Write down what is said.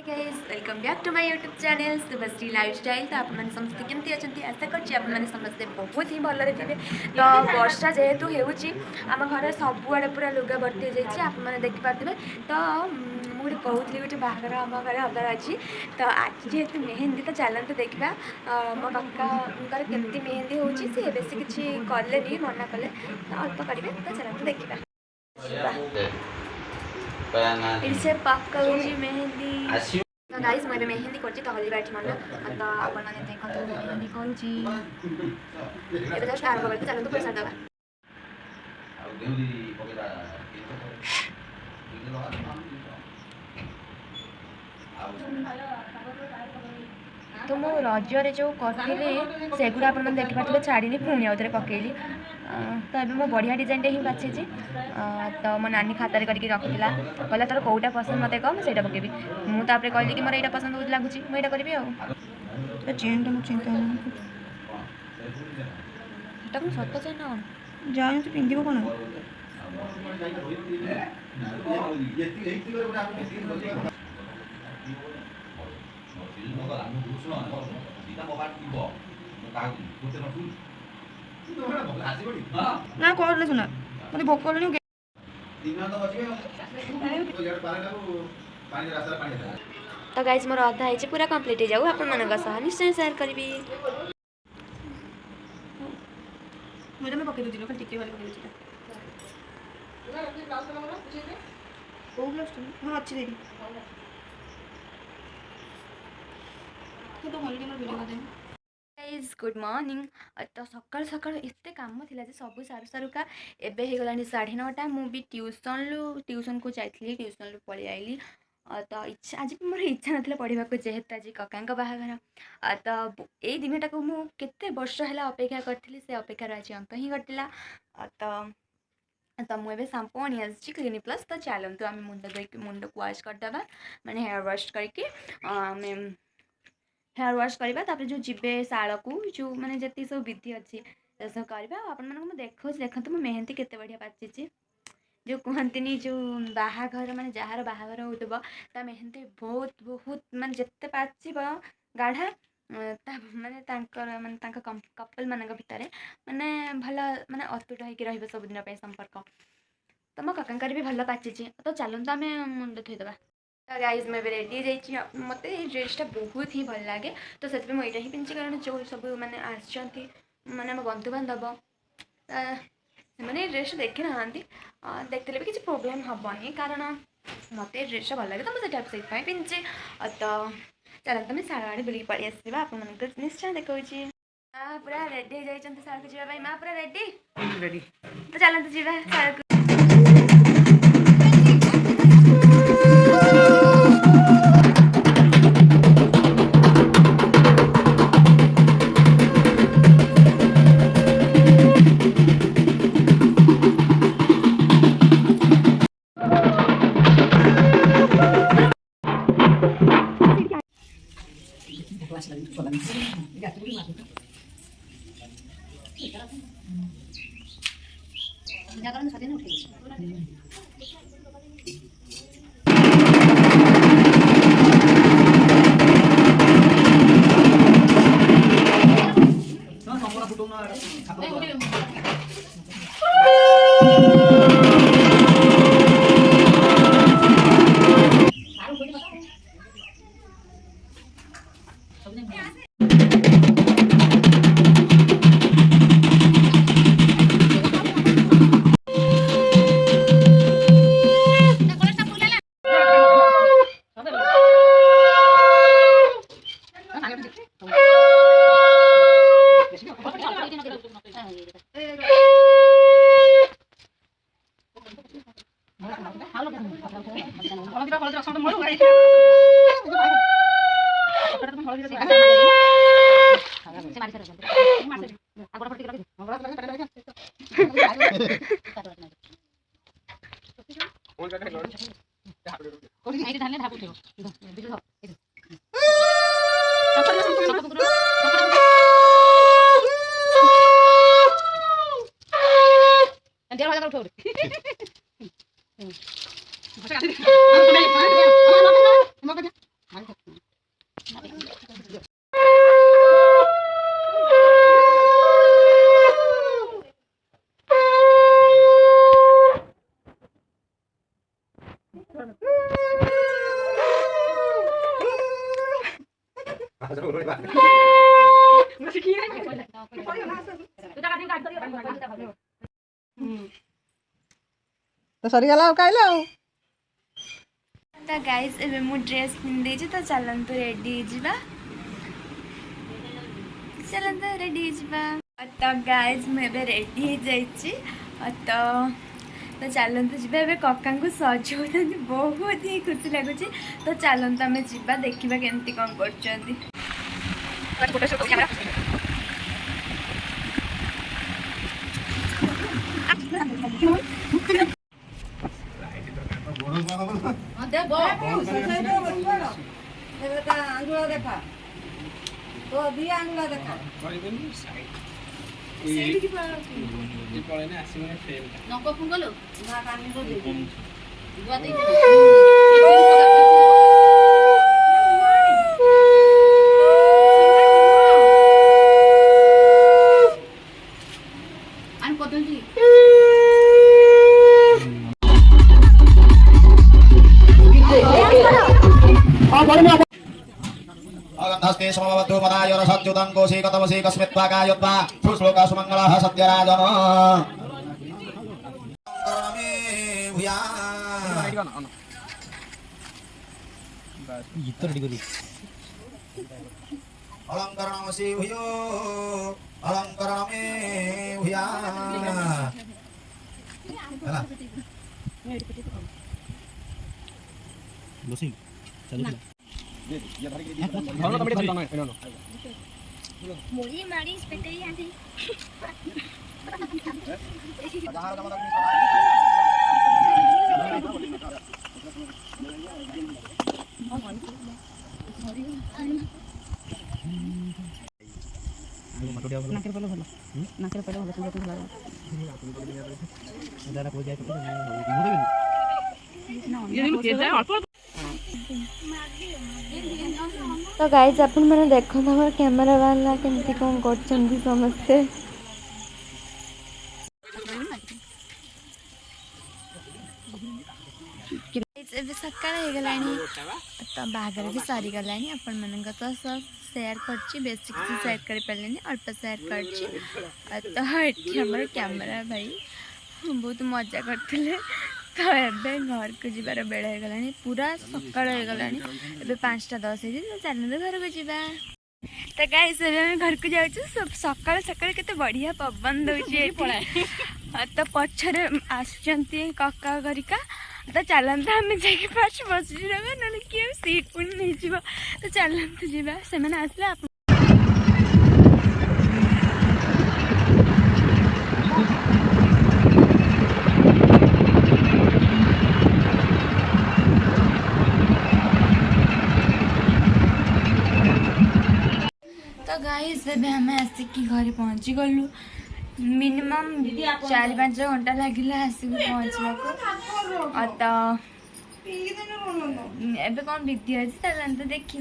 Guys welcome back to my YouTube channel Shubhashree lifestyle. तो आप समस्त केमती अच्छा आशा कर समस्ते बहुत ही भलरे थे। तो वर्षा जेहेतु होम घर सबुआड़े पूरा लुगा भर्ती हो जाए देखिपे। तो मुझे कहूली गोटे बाहर आम घर हबार अच्छी। तो आज जेहेतु मेहंदी तो चलते देखा मो काका केमती मेहंदी हो बेस किसी कले मना कले तो अल्प करेंगे। तो चलते देखा से पक्का मेहंदी। तो गाइस मैं मेहंदी करछि तो हल्दी बैठ मन तो आपण माने देखंतु मेहंदी करछि एबे जस्ट आरंभ करते चलंतु पैसा दबा। तो मो रजरे जो करी से गुड़ा आप देखिपे छाड़ी पुणी आउे पकईली। तो ये मो बढ़िया डिजाइन ही बाछी। तो मो नानी खातार करके रखिला कहला तोर कौटा पसंद मत कह मुझे पकेबी। मुझे कहली कि मोर यहाँ पसंद हो लगुच मुझे करी चेन तो चिंता सत चेन ना जाए तो पिंध कौन ना कहले सुना मत भोक तो गाइस मोर अधा है पूरा कंप्लीट हो जाऊ आपण निश्चय शेयर करी मैं पकई दूसरी खाली टिके वाले पकई हाँ अच्छी देरी तो हल्दी मोर वीडियो कर गाइस गुड मॉर्निंग। तो सकाल सकाल एत कम थी सब सारू सारूका एवं हो गला 9:30 मुझे ट्यूशन को जाइली ट्यूशन रू पलि आइली। तो इच्छा आज मोर इच्छा नाला पढ़ा जेहेतु आज कका बाहाघर। तो यही दिन टाक मुझे वर्ष है अपेक्षा करी से अपेक्षार आज अंत ही घटला। तो मुझे सांपो आनी आसी क्लिनिक प्लस। तो चलतु आम मुंड को वाश करदे माने हेयर वाश करके हेयर वाश करवा जो जीवे शाल को जो मैंने जी सब विधि अच्छी सब करवा आप देखो मो मेहंदी केते बढ़िया पाची। जो कहती जो बाहाघर माने जार बाहाघर होता मेहंदी बहुत बहुत माने जिते पाची गाढ़ा माने कपल मान भितर माने भल माने अतुट हो सबुदिन संपर्क। तो मो काका भी भल पाची। तो चलते आम मुंड धोईदे। तो गाइज मैं रेडी जाइए मत ड्रेसटा बहुत ही भल लगे। तो से मुझे ही पिंधि कारण जो सब मैंने आसती मैंने आम बंधुबांधव मैंने ड्रेस देखी ना देखते भी किसी प्रोब्लेम हेनी कारण मत ड्रेसटा भल लगे। तो मुझे से पिंधि। तो चलते मैं सारा आड़े बुल पलि आसवा आप निश्चय देखा पूरा रेडी जाइए सार को जावाई माँ पूरा रेडी। तो चलते जीवा सार को। तो सरीगला कहिला तो गाइस एबे मु ड्रेस पिंधे तो चलंतु रेडी जिबा चलंतु रेडी जिबा तो गाइस मु एबे रेडी हो जाइछि तो तो चलंतु जिबा एबे कक्का को सजौतन बहुत ही खुशी लागुछि तो चलंतु हमें जिबा देखिबा केमती कोन करछंती फोटो शूट कैमरा आंगुला देखा तो दी आंगुला देखा नको फुंगलो ना कानी को दे दुआ दे आन कोदंती अगन्धस्ते समवद्धो पदाय रसज्जुतं कोशे कतमसे कस्मित्वा गायत्वा सुश्लोका सुमङ्गलः सत्यराजन करमे भूया अलङ्करणमसि भूयो अलङ्करणमे भूया ହେଲା ବସି ଚାଲୁ मोरी मारी स्पेटरी आंटी नाकेर पले भलो नाकेर पले भलो सुंदर भलो दादा को जाय तो गाइज अपन मैंने देखो हमारे कैमरा वाला केमती कौन करछंती समस्ते ଏବେ ସକାଳ ହେଇଗଲାଣି ତ ବାହାଘର ବି ସରିଗଲାଣି ଆପଣମାନଙ୍କ ତ ସବୁ ସେୟାର କରିଛି ବେଶୀ କିଛି ସେୟାର କରିପାରିଲିନି ଅଳ୍ପ ସେୟାର କରିଛି ତ ଏଠି ଆମର କ୍ୟାମେରା ଭାଇ ବହୁତ ମଜା କରିଥିଲେ ତ ଏବେ ଘରକୁ ଯିବାର ବେଳ ହେଇଗଲାଣି ପୁରା ସକାଳ ହେଇଗଲାଣି ଏବେ 5:10 ହେଇଛି ତ ଚାଲନ୍ତୁ ଘରକୁ ଯିବା ତ ଗାଇସ୍ ଏବେ ଆମେ ଘରକୁ ଯାଉଛୁ ସକାଳୁ ସକାଳୁ କେତେ ବଢ଼ିଆ ପବନ ଦେଉଛି ଏଠି ତ ପଛରେ ଆସୁଛନ୍ତି କକା ଘରିକା तो चलता आम जाकि फास्ट बसी ना किए सीट पुणी नहीं जीव तो चलते जीवा से आसले तो गाइस एबे हमें आसिकी घर पहुँची गलु मिनिमम 4-5 घंटा लगिला आसिक पहुँचवा तो एबे कौन विधि अच्छी तो देखा